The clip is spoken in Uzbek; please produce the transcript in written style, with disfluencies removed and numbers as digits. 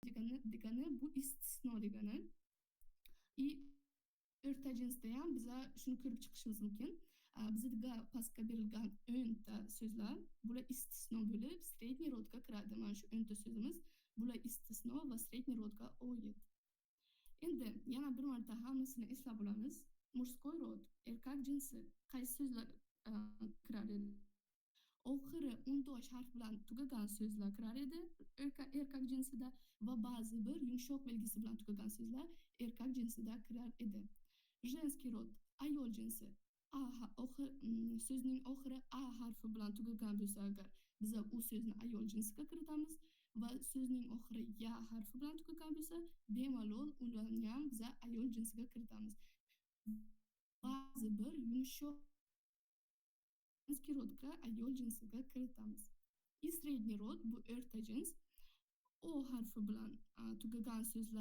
degani bu istisno degani. O'rta jinsda ham biza shuni ko'rib chiqishimiz mumkin. Bizga pastga berilgan 10 ta so'zlar, bular istisno bo'lib, sredniy rodga kiradi. Mana shu 10 ta so'zimiz, bular istisno va sredniy rodga oid. Endi yana bir marta hammasini eslab olamiz. Murskoy rod, erkak jinsi qaysi so'zlar kirar edi? Oxiri undosh harf bilan tugagan so'zlar kirar edi erkak jinsida va ba'zi bir yumshoq belgisi bilan tugagan so'zlar erkak jinsida kirar edi. Женский rod, ayol jinsi. So'zning oxiri a harfi bilan tugagan bo'lsa agar, biz u so'zni ayol jinsiga kiritamiz va so'zning oxiri ya harfi bilan tugagan bo'lsa, bemalol ularni ham biz ayol jinsiga kiritamiz. Ba'zi bir yumshoq rodga ayol jinsiga kiritamiz. И средний rod bu o'rta jins. O harfi bilan tugagan so'zlar